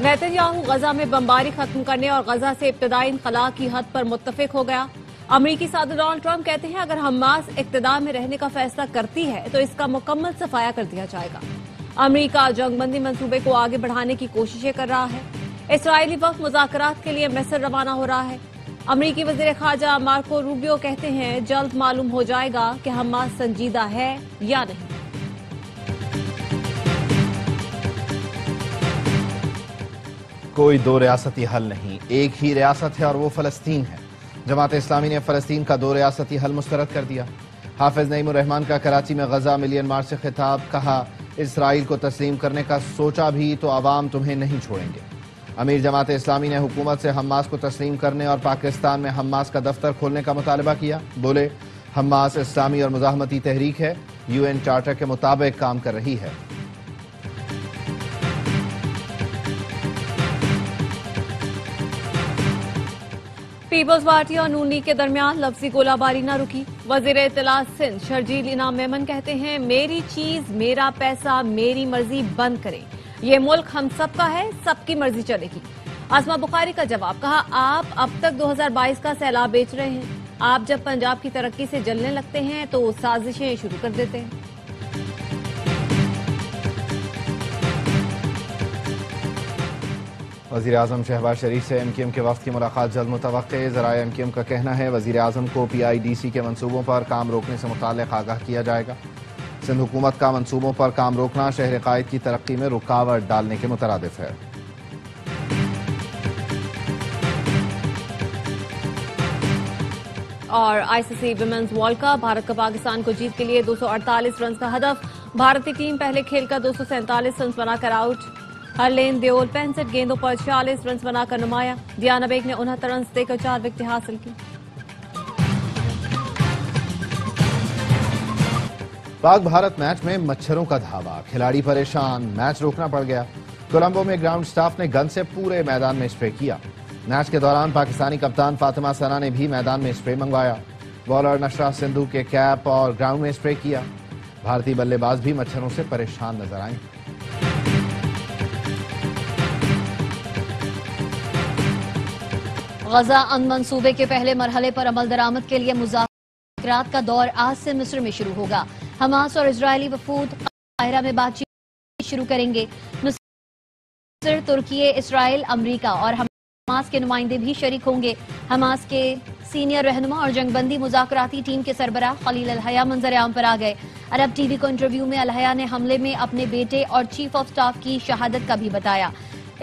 Netanyahu गजा में बमबारी खत्म करने और गजा से इब्तदाई इनखला की हद पर मुत्तफिक हो गया। अमरीकी सदर डोनाल्ड ट्रंप कहते हैं अगर हमास इक़्तिदार में रहने का फैसला करती है तो इसका मुकम्मल सफाया कर दिया जाएगा। अमरीका जंगबंदी मंसूबे को आगे बढ़ाने की कोशिशें कर रहा है। इसराइली वक्त मुज़ाकरात के लिए मिस्र रवाना हो रहा है। अमरीकी वज़ीर ख़ारजा मार्को रूबियो कहते हैं जल्द मालूम हो जाएगा कि हमास संजीदा है या नहीं। कोई दो रियासती हल नहीं, एक ही रियासत है और वो फलस्तीन है। जमात इस्लामी ने फलस्तीन का दो रियासती हल मुस्तरद कर दिया। हाफिज नईमुर रहमान का कराची में गजा मिलियन मार्च से खिताब, कहा इसराइल को तस्लीम करने का सोचा भी तो अवाम तुम्हें नहीं छोड़ेंगे। अमीर जमात इस्लामी ने हुकूमत से हमास को तस्लीम करने और पाकिस्तान में हमास का दफ्तर खोलने का मुतालबा किया। बोले हमास इस्लामी और मुजाहमती तहरीक है, UN चार्टर के मुताबिक काम कर रही है। पीपल्स पार्टी और नून लीग के दरमियान लफ्जी गोलाबारी न रुकी। वजीर इत्तला सिंध शर्जील इनाम मेमन कहते हैं मेरी चीज मेरा पैसा मेरी मर्जी बंद करें, ये मुल्क हम सबका है, सबकी मर्जी चलेगी। आसमा बुखारी का जवाब, कहा आप अब तक 2022 का सैलाब बेच रहे हैं, आप जब पंजाब की तरक्की से जलने लगते हैं तो साजिशें शुरू कर देते हैं। वज़ीर आज़म शहबाज शरीफ से MKM के वफ़द की मुलाकात जल्द मुतवक्के। ज़राए MKM का कहना है वज़ीर आज़म को PIDC के मंसूबों पर काम रोकने से मुताल्लिक़ आगाह किया जाएगा। सिंध हुकूमत का मंसूबों पर काम रोकना शहर कायद की तरक्की में रुकावट डालने के मुतरादिफ है। और ICC women's world cup, Bharat का पाकिस्तान को जीत के लिए 248 रन का हदफ। भारतीय टीम पहले खेल का 247 रन बनाकर आउट। हरलेन देओल 65 गेंदों पर 46 रन बनाकर नुमाया। दियाना बेग ने 69 रन देकर 4 विकेटें हासिल की। पाक भारत मैच में मच्छरों का धावा, खिलाड़ी परेशान, मैच रोकना पड़ गया। कोलंबो में ग्राउंड स्टाफ ने गन से पूरे मैदान में स्प्रे किया। मैच के दौरान पाकिस्तानी कप्तान फातिमा सना ने भी मैदान में स्प्रे मंगवाया। बॉलर नशरा सिंधु के कैप और ग्राउंड में स्प्रे किया। भारतीय बल्लेबाज भी मच्छरों से परेशान नजर आए। गजा अमन मंसूबे के पहले मरहले पर अमल दरामद के लिए मुज़ाकरात का दौर आज से मिस्र में शुरू होगा। हमास और इजरायली वफूद काहिरा में बातचीत शुरू करेंगे। मिस्र, तुर्की, इसराइल, अमरीका और हमास के नुमाइंदे भी शरीक होंगे। हमास के सीनियर रहनुमा और जंगबंदी मुज़ाकराती टीम के सरबराह खलील अल-हया मंजर आम पर आ गए। अरब TV को इंटरव्यू में अल-हया ने हमले में अपने बेटे और चीफ ऑफ स्टाफ की शहादत का भी बताया।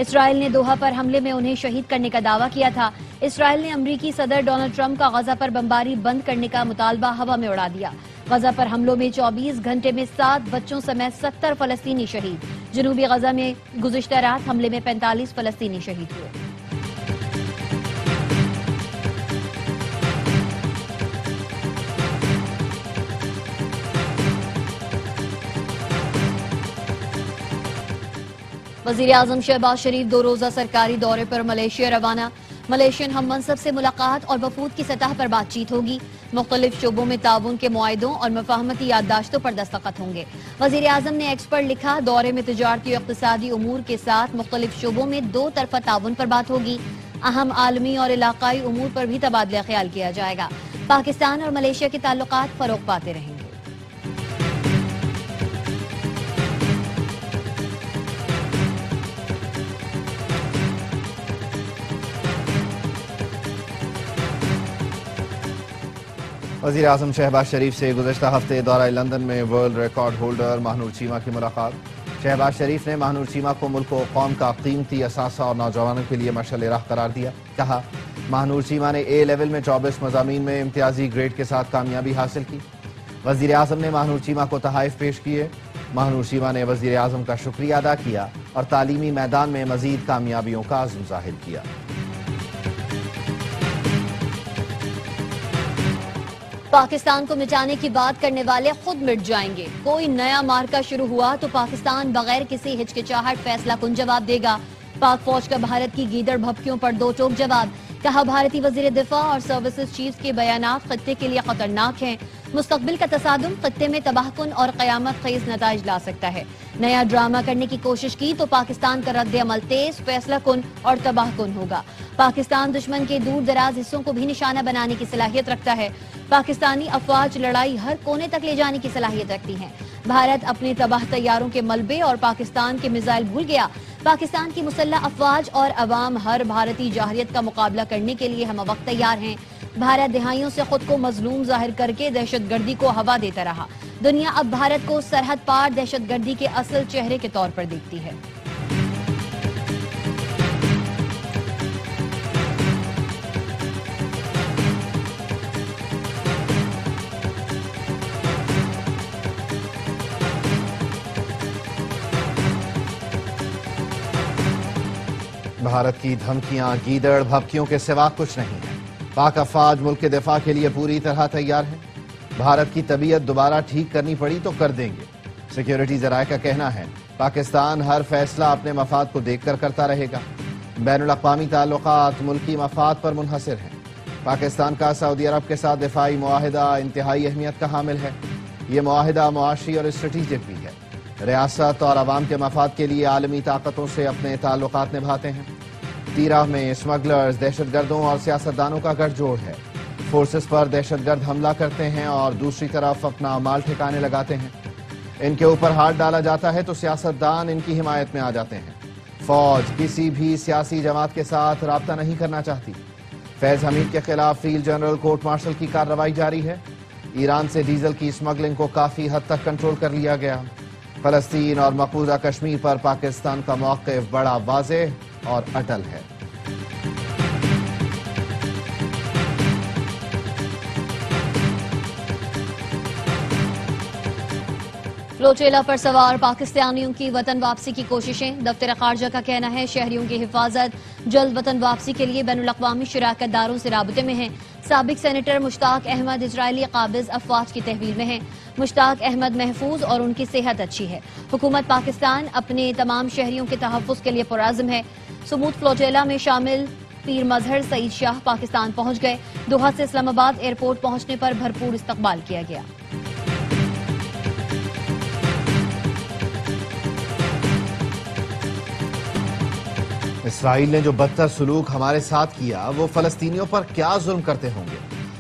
इसराइल ने दोहा पर हमले में उन्हें शहीद करने का दावा किया था। इसराइल ने अमरीकी सदर डोनाल्ड ट्रंप का गजा पर बमबारी बंद करने का मुतालबा हवा में उड़ा दिया। गजा पर हमलों में 24 घंटे में 7 बच्चों समेत 70 फलस्तीनी शहीद। जनूबी गजा में गुज़िश्ता रात हमले में 45 फलस्तीनी शहीद हुए। वज़ीर आज़म शहबाज शरीफ 2 रोज़ा सरकारी दौरे पर मलेशिया रवाना। मलेशियन हम मनसब से मुलाकात और वफूद की सतह पर बातचीत होगी। मुख्तलिफ शोबों में ताउन के मुआहिदों और मफाहमती याददाश्तों पर दस्तखत होंगे। वज़ीर आज़म ने एक्स पर लिखा, दौरे में तिजारती और इक़्तिसादी उमूर के साथ मुख्तलिफ शोबों में 2 तरफ़ा ताउन पर बात होगी। अहम आलमी और इलाकाई उमूर पर भी तबादला ख्याल किया जाएगा। पाकिस्तान और मलेशिया के ताल्लुकात फ़रोग़ पाते रहेंगे। वज़ीर आज़म शहबाज शरीफ से गुज़श्ता हफ्ते दौरा लंदन में world record holder Mahnoor Cheema की मुलाकात। शहबाज शरीफ ने महानूर चीमा को मुल्क व कौम का कीमती असासा और नौजवानों के लिए मशाल राह करार दिया। कहा महानूर चीमा ने A लेवल में 24 मज़ामीन में इम्तियाजी ग्रेड के साथ कामयाबी हासिल की। वज़ीर आज़म ने महानूर चीमा को तहाइफ पेश किए। महानूर चीमा ने वज़ीर आज़म का शुक्रिया अदा किया और तालीमी मैदान में मज़ीद कामयाबियों का अज़्म ज़ाहिर किया। पाकिस्तान को मिटाने की बात करने वाले खुद मिट जाएंगे। कोई नया मार्का शुरू हुआ तो पाकिस्तान बगैर किसी हिचकिचाहट फैसला कुन जवाब देगा। पाक फौज का भारत की गीदड़ भभकियों पर 2 टोक जवाब। कहा भारतीय वजीर दिफा और सर्विसेज चीफ के बयानात खत्ते के लिए खतरनाक हैं। मुस्तकबिल का तसादुम खत्ते में तबाहकुन और क़यामत ख़ेज़ नताइज ला सकता है। नया ड्रामा करने की कोशिश की तो पाकिस्तान का रद्द अमल तेज, फैसला कुन और तबाहकुन होगा। पाकिस्तान दुश्मन के दूर दराज हिस्सों को भी निशाना बनाने की सलाहियत रखता है। पाकिस्तानी अफवाज लड़ाई हर कोने तक ले जाने की सलाहियत रखती हैं। भारत अपने तबाह तैयारों के मलबे और पाकिस्तान के मिसाइल भूल गया। पाकिस्तान की मुसल्लह अफवाज और अवाम हर भारतीय जाहरियत का मुकाबला करने के लिए हम वक्त तैयार हैं। भारत दिहाइयों से खुद को मजलूम जाहिर करके दहशतगर्दी को हवा देता रहा। दुनिया अब भारत को सरहद पार दहशतगर्दी के असल चेहरे के तौर पर देखती है। भारत की धमकियां गीदड़ भभकियों के सिवा कुछ नहीं है। पाक अफवाज मुल्क के दिफा के लिए पूरी तरह तैयार है। भारत की तबीयत दोबारा ठीक करनी पड़ी तो कर देंगे। सिक्योरिटी जराये का कहना है पाकिस्तान हर फैसला अपने मफाद को देखकर करता रहेगा। बैनुल अक़वामी ताल्लुकात मुल्की मफाद पर मुनहसिर हैं। पाकिस्तान का सऊदी अरब के साथ दिफाई मुआहिदा इंतहाई अहमियत का हामिल है। ये मुआहिदा मुआशी और स्ट्रेटेजिक भी है। रियासत और अवाम के मफाद के लिए आलमी ताकतों से अपने ताल्लुकात निभाते हैं। तीराह में स्मगलर्स, दहशतगर्दों और सियासतदानों का गठजोड़ है। फोर्सेस पर दहशतगर्द हमला करते हैं और दूसरी तरफ अपना माल ठिकाने लगाते हैं। इनके ऊपर हाथ डाला जाता है तो सियासतदान इनकी हिमायत में आ जाते हैं। फौज किसी भी सियासी जमात के साथ राब्ता नहीं करना चाहती। फैज हमीद के खिलाफ फील्ड जनरल कोर्ट मार्शल की कार्रवाई जारी है। ईरान से डीजल की स्मगलिंग को काफी हद तक कंट्रोल कर लिया गया। फलस्तीन और मकबूजा कश्मीर पर पाकिस्तान का मौक़िफ़ बड़ा वाज़ेह और अटल है। फ्लोटेला पर सवार पाकिस्तानियों की वतन वापसी की कोशिशें। दफ्तर खारजा का कहना है शहरियों की हिफाजत जल्द वतन वापसी के लिए बैनुल अक़वामी शराकतदारों से राबते में है। साबिक सेनेटर मुश्ताक अहमद इजरायली काबिज अफवाज की तहवील में हैं। मुश्ताक अहमद महफूज और उनकी सेहत अच्छी है। हुकूमत पाकिस्तान अपने तमाम शहरियों के तहफ़्फ़ुज़ के लिए पुरअज़्म है। सुमूद फ्लोटेला में शामिल पीर मजहर सईद शाह पाकिस्तान पहुंच गए। दोहा से इस्लामाबाद एयरपोर्ट पहुंचने पर भरपूर इस्तकबाल किया गया। इसराइल ने जो बदतर सलूक हमारे साथ किया वो फलस्तीनियों पर क्या जुल्म करते होंगे।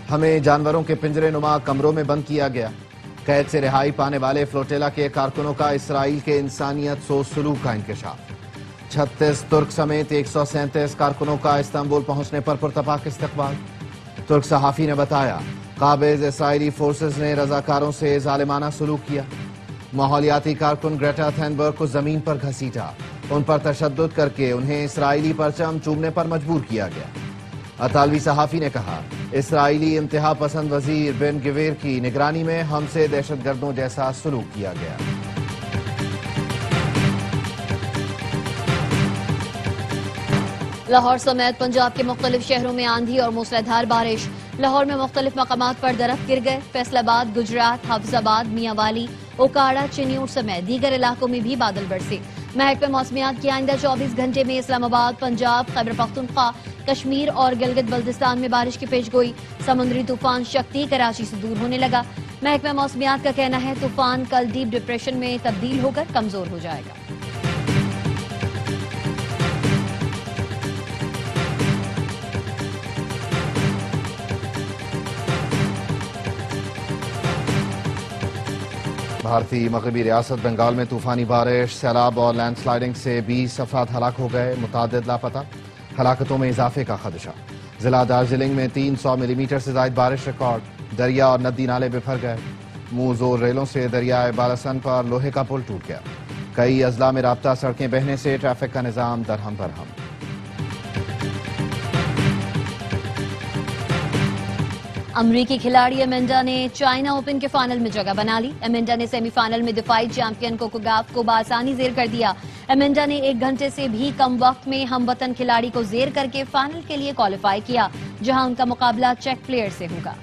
हमें जानवरों के पिंजरे नुमा कमरों में बंद किया गया। कैद से रिहाई पाने वाले फ्लोटेला के कारकुनों का इसराइल के इंसानियत सोच सलूक का इंकशाफ। 36 तुर्क समेत 137 कारकुनों का इस्तांबुल पहुंचने पर पुरतपाक इस्तकबाल। तुर्क सहाफी ने बताया काबिज इसराइली फोर्सेस ने रजाकारों से जालिमाना सलूक किया। माहौलियाती कारकुन ग्रेटा थैनबर्ग को जमीन पर घसीटा, उन पर तशद्दुद करके उन्हें इसराइली परचम चूमने पर मजबूर किया गया। अतालवी सहाफी ने कहा इसराइली इंतहा पसंद वजीर बेन गिवेर की निगरानी में हमसे दहशतगर्दों जैसा सलूक किया गया। लाहौर समेत पंजाब के मुख्तलिफ शहरों में आंधी और मूसलाधार बारिश। लाहौर में मुख्तलिफ मकामात पर दरख्त गिर गए। फैसलाबाद, गुजरात, हाफिजाबाद, मियांवाली, ओकाड़ा, चिन्यूट समेत दीगर इलाकों में भी बादल बरसे। महकमे मौसमियात की आइंदा 24 घंटे में इस्लामाबाद, पंजाब, खैबर पख्तूनख्वा, कश्मीर और गिलगित बल्तिस्तान में बारिश की पेशगोई। समुद्री तूफान शक्ति कराची से दूर होने लगा। महकमे मौसमियात का कहना है तूफान कल डीप डिप्रेशन में तब्दील होकर कमजोर हो जाएगा। भारतीय मगरबी रियासत बंगाल में तूफानी बारिश, सैलाब और लैंडस्लाइडिंग से 20 अफराद हलाक हो गए। मुतादिद लापता। हलाकतों में इजाफे का खदशा। जिला दार्जिलिंग में 300 मिलीमीटर से ज्यादा बारिश रिकॉर्ड। दरिया और नदी नाले बिफर गए। मुंह जोर रेलों से दरियाए बालासन पर लोहे का पुल टूट गया। कई अजला में राब्ता सड़कें बहने से ट्रैफिक का निजाम दरहम बरहम। अमरीकी खिलाड़ी एमेंडा ने चाइना ओपन के फाइनल में जगह बना ली। एमेंडा ने सेमीफाइनल में दिफाई चैंपियन कोको गॉफ को बआसानी जेर कर दिया। एमेंडा ने 1 घंटे से भी कम वक्त में हमवतन खिलाड़ी को जेर करके फाइनल के लिए क्वालिफाई किया, जहां उनका मुकाबला चेक प्लेयर से होगा।